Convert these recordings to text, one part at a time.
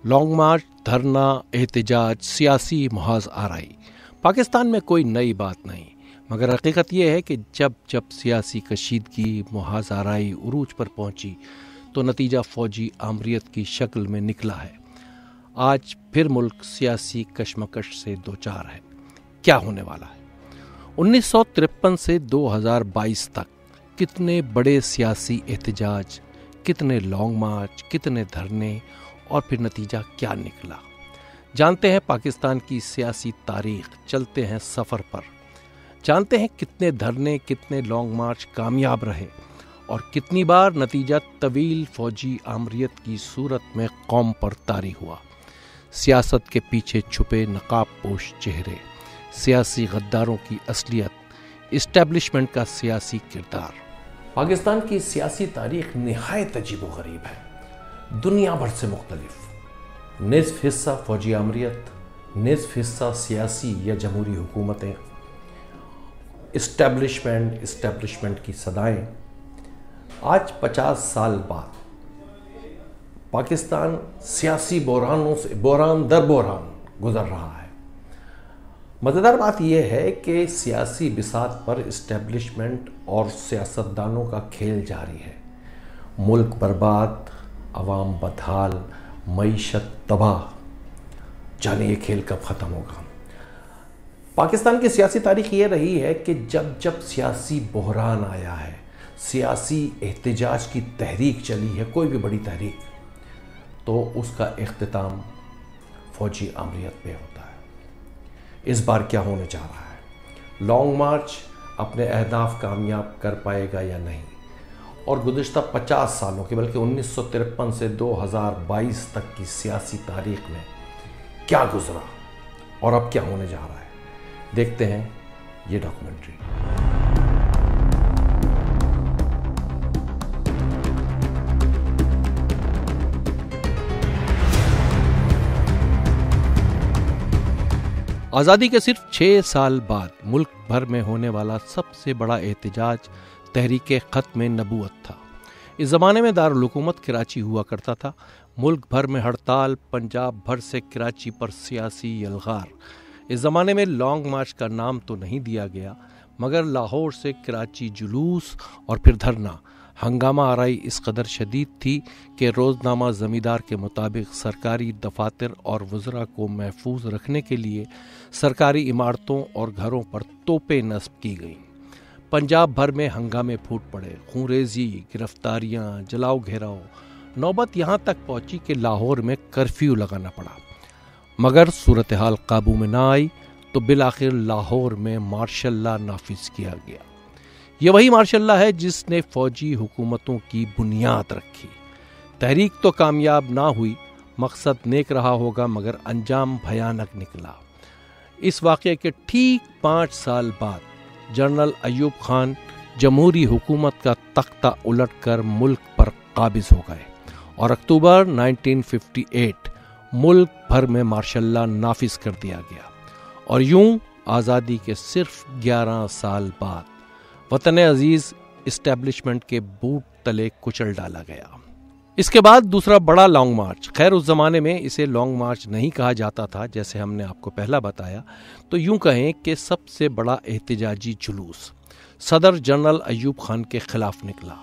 Long march, دھرنا، احتجاج، سیاسی محاذ آرائی، پاکستان میں کوئی نئی بات نہیں، مگر حقیقت یہ ہے کہ جب سیاسی کشیدگی، محاذ آرائی عروج پر پہنچی تو نتیجہ فوجی آمریت کی شکل میں نکلا ہے۔ آج پھر ملک سیاسی کشمکش سے دوچار ہے۔ کیا ہونے والا ہے؟ 1953 سے 2022 تک کتنے بڑے سیاسی احتجاج، کتنے لانگ مارچ، کتنے دھرنے، اور پھر نتیجہ کیا نکلا؟ جانتے ہیں پاکستان کی سیاسی تاریخ، چلتے ہیں سفر پر، جانتے ہیں کتنے دھرنے، کتنے لانگ مارچ کامیاب رہے اور کتنی بار نتیجہ طویل فوجی آمریت کی صورت میں قوم پر طاری ہوا۔ سیاست کے پیچھے چھپے نقاب پوش چہرے، سیاسی غداروں کی اصلیت، اسٹیبلشمنٹ کا سیاسی کردار۔ پاکستان کی سیاسی تاریخ نہایت عجیب و غریب ہے، دنیا بھر سے مختلف۔ نصف حصہ فوجی آمریت، نصف حصہ سیاسی یا جمہوری حکومتیں، اسٹیبلشمنٹ کی صدائیں۔ آج 50 سال بعد پاکستان سیاسی بحرانوں سے بحران در بحران گزر رہا ہے۔ مزیدار بات یہ ہے کہ سیاسی بساط پر اسٹیبلشمنٹ اور سیاستدانوں کا کھیل جاری ہے۔ ملک برباد، عوام بدحال، معیشت تباہ، جانے یہ کھیل کب ختم ہوگا؟ پاکستان کی سیاسی تاریخ یہ رہی ہے کہ جب سیاسی بحران آیا ہے، سیاسی احتجاج کی تحریک چلی ہے، کوئی بھی بڑی تحریک، تو اس کا اختتام فوجی آمریت پہ ہوتا ہے۔ اس بار کیا ہونے جا رہا ہے؟ لانگ مارچ اپنے اہداف کامیاب کر پائے گا یا نہیں؟ اور گزشتہ 50 سالوں کی، بلکہ 1953 سے 2022 تک کی سیاسی تاریخ میں کیا گزرا اور اب کیا ہونے جا رہا ہے؟ دیکھتے ہیں یہ ڈاکومنٹری۔ آزادی کے صرف 6 سال بعد ملک بھر میں ہونے والا سب سے بڑا احتجاج تحریک ختم نبوت تھا۔ اس زمانے میں دارالحکومت کراچی ہوا کرتا تھا۔ ملک بھر میں ہڑتال، پنجاب بھر سے کراچی پر سیاسی یلغار۔ اس زمانے میں لانگ مارچ کا نام تو نہیں دیا گیا، مگر لاہور سے کراچی جلوس اور پھر دھرنا۔ ہنگامہ آرائی اس قدر شدید تھی کہ روزنامہ زمیندار کے مطابق سرکاری دفاتر اور وزراء کو محفوظ رکھنے کے لیے سرکاری عمارتوں اور گھروں پر توپیں نصب کی گئیں۔ پنجاب بھر میں ہنگامے پھوٹ پڑے، خونریزی، گرفتاریاں، جلاؤ گھیراؤ۔ نوبت یہاں تک پہنچی کہ لاہور میں کرفیو لگانا پڑا، مگر صورتحال قابو میں نہ آئی تو بالآخر لاہور میں مارشل لا نافذ کیا گیا۔ یہ وہی مارشل لا ہے جس نے فوجی حکومتوں کی بنیاد رکھی۔ تحریک تو کامیاب نہ ہوئی، مقصد نیک رہا ہوگا مگر انجام بھیانک نکلا۔ اس واقعے کے ٹھیک 5 سال بعد جنرل ایوب خان جمہوری حکومت کا تختہ الٹ کر ملک پر قابض ہو گئے اور اکتوبر 1958 ملک بھر میں مارشل لا نافذ کر دیا گیا، اور یوں آزادی کے صرف 11 سال بعد وطن عزیز اسٹیبلشمنٹ کے بوٹ تلے کچل ڈالا گیا۔ اس کے بعد دوسرا بڑا لانگ مارچ، خیر اس زمانے میں اسے لانگ مارچ نہیں کہا جاتا تھا، جیسے ہم نے آپ کو پہلا بتایا، تو یوں کہیں کہ سب سے بڑا احتجاجی جلوس صدر جنرل ایوب خان کے خلاف نکلا۔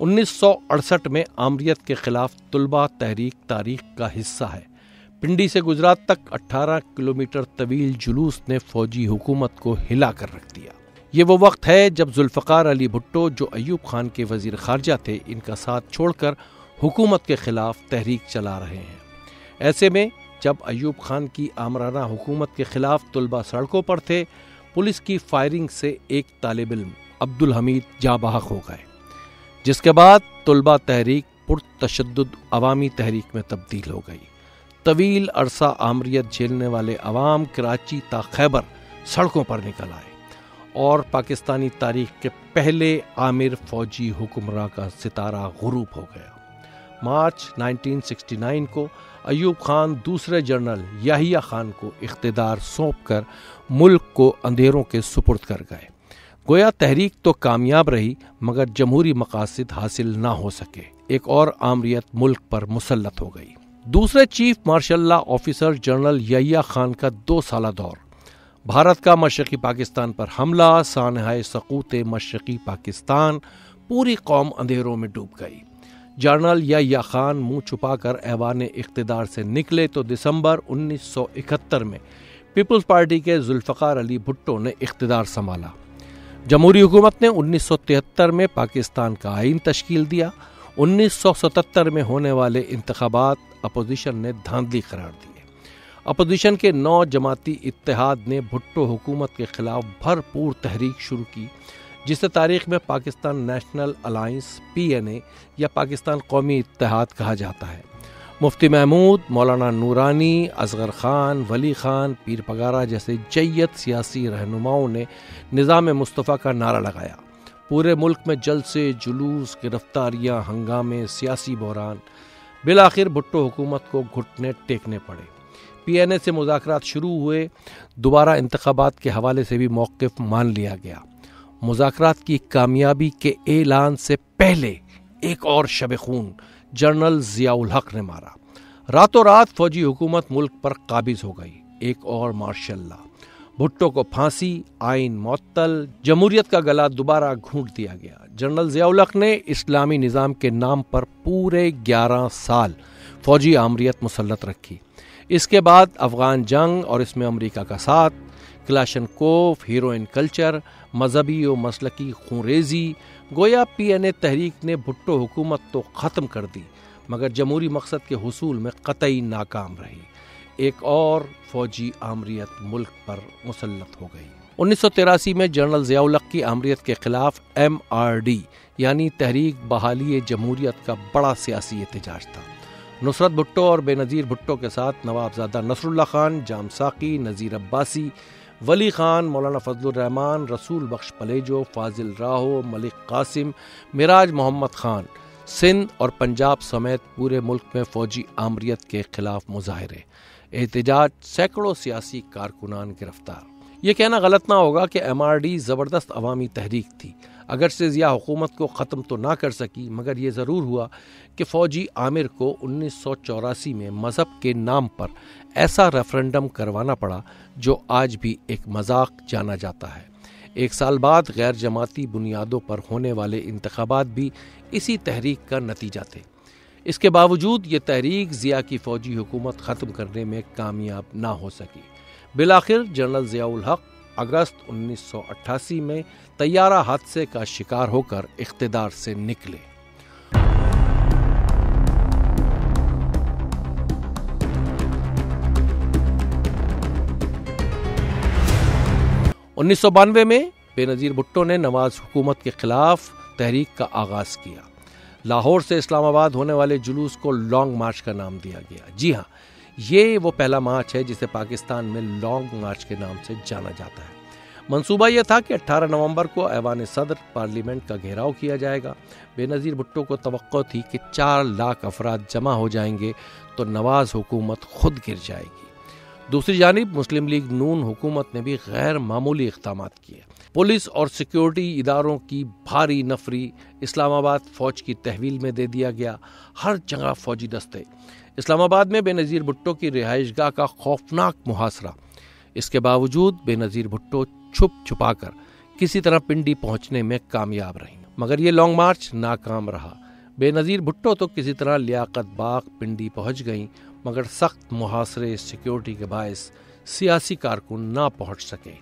1968 میں آمریت کے خلاف طلبہ تحریک تاریخ کا حصہ ہے۔ پنڈی سے گجرات تک 18 کلومیٹر طویل جلوس نے فوجی حکومت کو ہلا کر رکھ دیا۔ یہ وہ وقت ہے جب ذوالفقار علی بھٹو، جو ایوب خان کے وزیر خارجہ تھے، ان کا ساتھ چھوڑ کر حکومت کے خلاف تحریک چلا رہے ہیں۔ ایسے میں جب ایوب خان کی آمرانہ حکومت کے خلاف طلبہ سڑکوں پر تھے، پولیس کی فائرنگ سے ایک طالب علم عبدالحمید جاں بحق ہو گئے، جس کے بعد طلبہ تحریک پرتشدد عوامی تحریک میں تبدیل ہو گئی۔ طویل عرصہ آمریت جھیلنے والے عوام کراچی تا خیبر سڑکوں پر نکل آئے اور پاکستانی تاریخ کے پہلے عامر فوجی حکمراں کا ستارہ غروب ہو گیا۔ مارچ 1969 کو ایوب خان دوسرے جنرل یحییٰ خان کو اقتدار سونپ کر ملک کو اندھیروں کے سپرد کر گئے۔ گویا تحریک تو کامیاب رہی مگر جمہوری مقاصد حاصل نہ ہو سکے۔ ایک اور آمریت ملک پر مسلط ہو گئی۔ دوسرے chief martial law officer general Yahya Khan کا 2 سالہ دور، بھارت کا مشرقی پاکستان پر حملہ، سانحۂ سقوط مشرقی پاکستان، پوری قوم اندھیروں میں ڈوب گئی۔ جنرل یحییٰ خان منہ چھپا کر ایوان اقتدار سے نکلے تو دسمبر 1971 میں پیپلز پارٹی کے ذوالفقار علی بھٹو نے اقتدار سنبھالا۔ جمہوری حکومت نے 1973 میں پاکستان کا آئین تشکیل دیا۔ 1977 میں ہونے والے انتخابات اپوزیشن نے دھاندلی قرار دیے۔ اپوزیشن کے 9 جماعتی اتحاد نے بھٹو حکومت کے خلاف بھرپور تحریک شروع کی، جسے تاریخ میں پاکستان نیشنل الائنس PNA یا پاکستان قومی اتحاد کہا جاتا ہے۔ مفتی محمود، مولانا نورانی، اصغر خان، ولی خان، پیر پگارا جیسے جیت سیاسی رہنماؤں نے نظام مصطفیٰ کا نعرہ لگایا۔ پورے ملک میں جلسے، جلوس، گرفتاریاں، ہنگامے، سیاسی بحران۔ بالآخر بھٹو حکومت کو گھٹنے ٹیکنے پڑے۔ PNA سے مذاکرات شروع ہوئے۔ دوبارہ انتخابات کے حوالے سے بھی موقف مان لیا گیا۔ مذاکرات کی کامیابی کے اعلان سے پہلے ایک اور شب خون جنرل ضیاء الحق نے مارا۔ راتوں رات فوجی حکومت ملک پر قابض ہو گئی۔ ایک اور مارشل لا، بھٹو کو پھانسی، آئین معطل، جمہوریت کا گلا دوبارہ گھونٹ دیا گیا۔ جنرل ضیاء الحق نے اسلامی نظام کے نام پر پورے 11 سال فوجی آمریت مسلط رکھی۔ اس کے بعد افغان جنگ اور اس میں امریکہ کا ساتھ، کلاشن کوف، ہیروئن کلچر، مذہبی و مسلکی خونریزی، گویا PNA تحریک نے بھٹو حکومت تو ختم کر دی مگر جمہوری مقصد کے حصول میں قطعی ناکام رہی۔ ایک اور فوجی آمریت ملک پر مسلط ہو گئی۔ 1983 میں جنرل ضیاء الحق کی آمریت کے خلاف MRD یعنی تحریک بحالی جمہوریت کا بڑا سیاسی احتجاج تھا۔ نصرت بھٹو اور بے نظیر بھٹو کے ساتھ نوابزادہ نصر اللہ خان، جام ساقی، نذیر عباسی، ولی خان، مولانا فضل الرحمان، رسول بخش پلیجو، فاضل راہو، ملک قاسم، معراج محمد خان، سندھ اور پنجاب سمیت پورے ملک میں فوجی آمریت کے خلاف مظاہرے، احتجاج، سینکڑوں سیاسی کارکنان گرفتار۔ یہ کہنا غلط نہ ہوگا کہ MRD زبردست عوامی تحریک تھی۔ اگرچہ ضیاء حکومت کو ختم تو نہ کر سکی مگر یہ ضرور ہوا کہ فوجی آمر کو 1984 میں مذہب کے نام پر ایسا ریفرنڈم کروانا پڑا جو آج بھی ایک مذاق جانا جاتا ہے۔ 1 سال بعد غیر جماعتی بنیادوں پر ہونے والے انتخابات بھی اسی تحریک کا نتیجہ تھے۔ اس کے باوجود یہ تحریک ضیاء کی فوجی حکومت ختم کرنے میں کامیاب نہ ہو سکی۔ بالآخر جنرل ضیاء الحق اگست 1988 میں طیارہ حادثے کا شکار ہو کر اقتدار سے نکلے۔ 1992 میں بے نظیر بھٹو نے نواز حکومت کے خلاف تحریک کا آغاز کیا۔ لاہور سے اسلام آباد ہونے والے جلوس کو لانگ مارچ کا نام دیا گیا۔ جی ہاں، یہ وہ پہلا مارچ ہے جسے پاکستان میں لانگ مارچ کے نام سے جانا جاتا ہے۔ منصوبہ یہ تھا کہ 18 نومبر کو ایوان صدر پارلیمنٹ کا گھیراؤ کیا جائے گا۔ بے نظیر بھٹو کو توقع تھی کہ 4 لاکھ افراد جمع ہو جائیں گے تو نواز حکومت خود گر جائے گی۔ دوسری جانب مسلم لیگ نون حکومت نے بھی غیر معمولی اقدامات کیے۔ پولیس اور سیکیورٹی اداروں کی بھاری نفری، اسلام آباد فوج کی تحویل میں دے دیا گیا، ہر جگہ فوجی دستے۔ اسلام آباد میں بے نظیر بھٹو کی رہائش گاہ کا خوفناک محاصرہ۔ اس کے باوجود بے نظیر بھٹو چھپ چھپا کر کسی طرح پنڈی پہنچنے میں کامیاب رہی مگر یہ لانگ مارچ ناکام رہا۔ بے نظیر بھٹو تو کسی طرح لیاقت باغ پنڈی پہنچ گئیں مگر سخت محاصرے سیکیورٹی کے باعث سیاسی کارکن نہ پہنچ سکے۔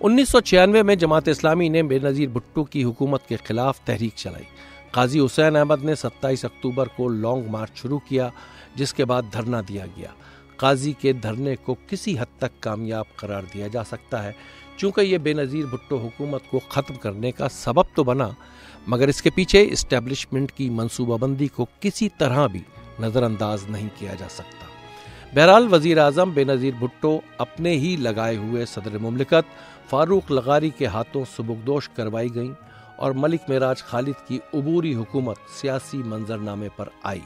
1996 میں جماعت اسلامی نے بے نظیر بھٹو کی حکومت کے خلاف تحریک چلائی۔ قاضی حسین احمد نے 27 اکتوبر کو لانگ مارچ شروع کیا جس کے بعد دھرنا دیا گیا۔ قاضی کے دھرنے کو کسی حد تک کامیاب قرار دیا جا سکتا ہے چونکہ یہ بے نظیر بھٹو حکومت کو ختم کرنے کا سبب تو بنا مگر اس کے پیچھے اسٹیبلشمنٹ کی منصوبہ بندی کو کسی طرح بھی نظر انداز نہیں کیا جا سکتا۔ بہرحال وزیر اعظم بے نظیر بھٹو اپنے ہی لگائے ہوئے صدر مملکت فاروق لغاری کے ہاتھوں سبکدوش کروائی گئیں اور ملک معراج خالد کی عبوری حکومت سیاسی منظرنامے پر آئی۔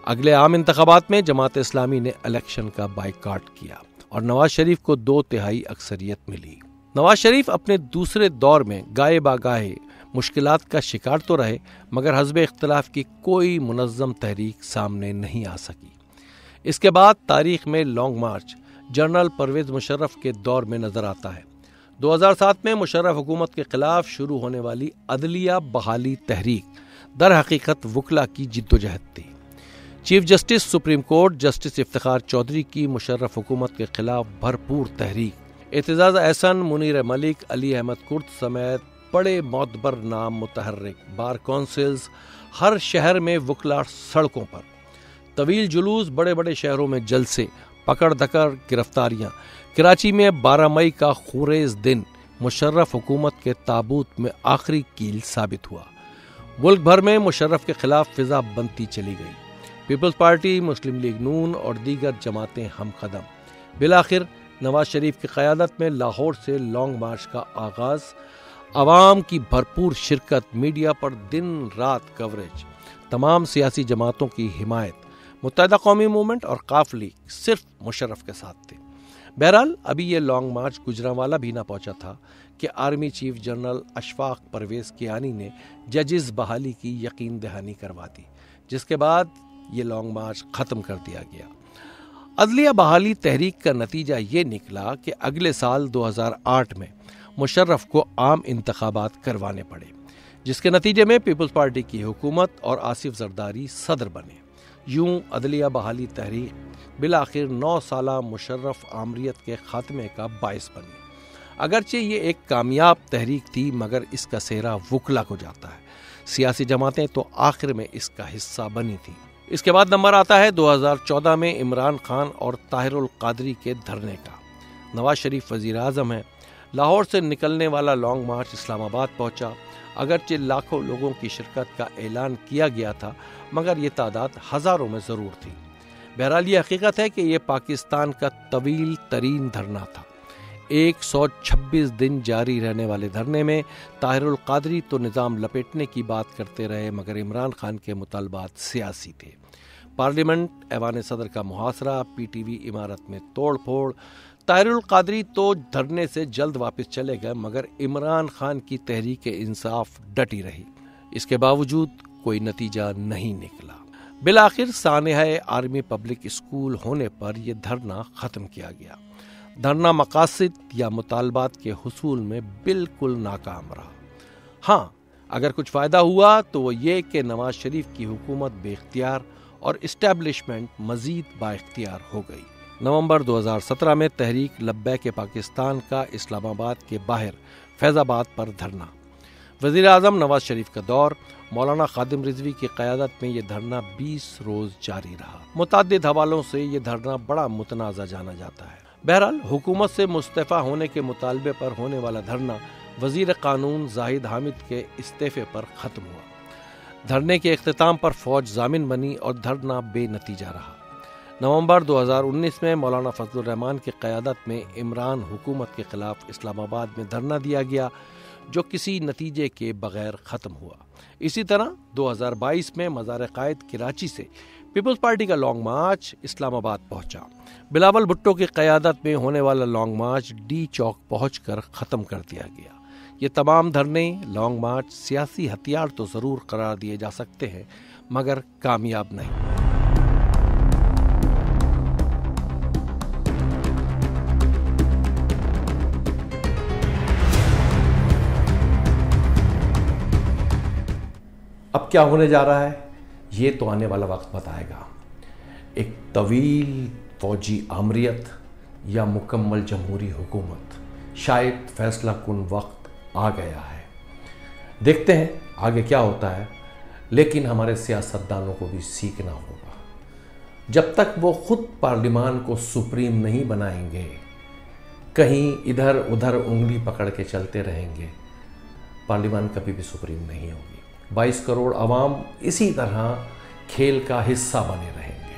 اگلے عام انتخابات میں جماعت اسلامی نے الیکشن کا بائیکاٹ کیا اور نواز شریف کو 2/3 اکثریت ملی۔ نواز شریف اپنے دوسرے دور میں گاہے باگاہے مشکلات کا شکار تو رہے مگر حزب اختلاف کی کوئی منظم تحریک سامنے نہیں آ سکی۔ اس کے بعد تاریخ میں long march general Pervez Musharraf کے دور میں نظر آتا ہے۔ 2007 میں مشرف حکومت کے خلاف شروع ہونے والی عدلیہ بحالی تحریک در حقیقت وکلا کی جدوجہد تھی۔ Chief justice supreme court justice Iftikhar Chaudhry کی مشرف حکومت کے خلاف بھرپور تحریک، اعتزاز احسن، منیر ملک، علی احمد کرد سمیت بڑے معتبر نام متحرک، بار کونسلز، ہر شہر میں وکلا سڑکوں پر، طویل جلوس، بڑے بڑے شہروں میں جلسے، پکڑ دھکڑ، گرفتاریاں۔ کراچی میں 12 مئی کا خونریز دن مشرف حکومت کے تابوت میں آخری کیل ثابت ہوا۔ ملک بھر میں مشرف کے خلاف فضا بنتی چلی گئی۔ پیپلز پارٹی، مسلم لیگ نون اور دیگر جماعتیں ہم قدم۔ بالآخر نواز شریف کی قیادت میں لاہور سے لانگ مارچ کا آغاز، عوام کی بھرپور شرکت، میڈیا پر دن رات کوریج، تمام سیاسی جماعتوں کی حمایت، متحدہ قومی موومنٹ اور قافلی صرف مشرف کے ساتھ تھے۔ بہرحال ابھی یہ لانگ مارچ گجرانوالہ بھی نہ پہنچا تھا کہ army chief general Ashfaq Pervez Kayani نے ججز بحالی کی یقین دہانی کروا دی، جس کے بعد یہ لانگ مارچ ختم کر دیا گیا۔ عدلیہ بحالی تحریک کا نتیجہ یہ نکلا کہ اگلے سال 2008 میں مشرف کو عام انتخابات کروانے پڑے، جس کے نتیجے میں پیپلز پارٹی کی حکومت اور آصف زرداری صدر بنے۔ یوں عدلیہ بحالی تحریک بالآخر 9 سالہ مشرف آمریت کے خاتمے کا باعث بنی۔ اگرچہ یہ ایک کامیاب تحریک تھی، مگر اس کا سہرا وکلا کو جاتا ہے۔ سیاسی جماعتیں تو آخر میں اس کا حصہ بنی تھیں۔ اس کے بعد نمبر آتا ہے 2014 میں عمران خان اور طاہر القادری کے دھرنے کا۔ نواز شریف وزیر اعظم ہیں۔ لاہور سے نکلنے والا لانگ مارچ اسلام آباد پہنچا۔ اگرچہ لاکھوں لوگوں کی شرکت کا اعلان کیا گیا تھا، مگر یہ تعداد ہزاروں میں ضرور تھی۔ بہرحال یہ حقیقت ہے کہ یہ پاکستان کا طویل ترین دھرنا تھا۔ 126 دن جاری رہنے والے دھرنے میں طاہر القادری تو نظام لپیٹنے کی بات کرتے رہے، مگر عمران خان کے مطالبات سیاسی تھے۔ پارلیمنٹ، ایوان صدر کا محاصرہ، پی ٹی وی عمارت میں توڑ پھوڑ۔ طاہر القادری تو دھرنے سے جلد واپس چلے گئے، مگر عمران خان کی تحریک انصاف ڈٹی رہی۔ اس کے باوجود کوئی نتیجہ نہیں نکلا۔ بالآخر سانحہ آرمی پبلک اسکول ہونے پر یہ دھرنا ختم کیا گیا۔ دھرنا مقاصد یا مطالبات کے حصول میں بالکل ناکام رہا۔ ہاں، اگر کچھ فائدہ ہوا تو وہ یہ کہ نواز شریف کی حکومت بے اختیار اور اسٹیبلشمنٹ مزید با اختیار ہو گئی۔ نومبر 2017 میں تحریک لبیک پاکستان کا اسلام آباد کے باہر فیض آباد پر دھرنا۔ وزیر اعظم نواز شریف کا دور، مولانا خادم رضوی کی قیادت میں یہ دھرنا 20 روز جاری رہا۔ متعدد حوالوں سے یہ دھرنا بڑا متنازع جانا جاتا ہے۔ بہرحال حکومت سے مستعفی ہونے کے مطالبے پر ہونے والا دھرنا وزیر قانون زاہد حامد کے استعفے پر ختم ہوا۔ دھرنے کے اختتام پر فوج ضامن بنی اور دھرنا بے نتیجہ رہا۔ نومبر 2019 میں مولانا فضل الرحمان کی قیادت میں عمران حکومت کے خلاف اسلام آباد میں دھرنا دیا گیا، جو کسی نتیجے کے بغیر ختم ہوا۔ اسی طرح 2022 میں مزار قائد کراچی سے پیپلز پارٹی کا لانگ مارچ اسلام آباد پہنچا۔ بلاول بھٹو کی قیادت میں ہونے والا لانگ مارچ ڈی چوک پہنچ کر ختم کر دیا گیا۔ یہ تمام دھرنے، لانگ مارچ سیاسی ہتھیار تو ضرور قرار دیے جا سکتے ہیں، مگر کامیاب نہیں۔ اب کیا ہونے جا رہا ہے یہ تو آنے والا وقت بتائے گا۔ ایک طویل فوجی آمریت یا مکمل جمہوری حکومت، شاید فیصلہ کن وقت آ گیا ہے۔ دیکھتے ہیں آگے کیا ہوتا ہے، لیکن ہمارے سیاستدانوں کو بھی سیکھنا ہوگا۔ جب تک وہ خود پارلیمان کو سپریم نہیں بنائیں گے، کہیں ادھر ادھر انگلی پکڑ کے چلتے رہیں گے، پارلیمان کبھی بھی سپریم نہیں ہوگی۔ 22 کروڑ عوام اسی طرح کھیل کا حصہ بنے رہیں گے۔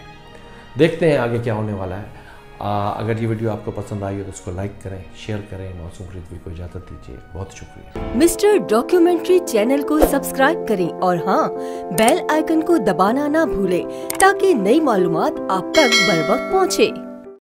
دیکھتے ہیں آگے کیا ہونے والا ہے۔ اگر یہ ویڈیو آپ کو پسند آئی ہو تو اس کو لائک کریں، شیئر کریں۔ معصوم رضوی کو اجازت دیجیے، بہت شکریہ۔ مسٹر ڈاکیومنٹری چینل کو سبسکرائب کریں اور ہاں، بیل آئیکن کو دبانا نہ بھولیں تاکہ نئی معلومات آپ تک بر وقت پہنچے۔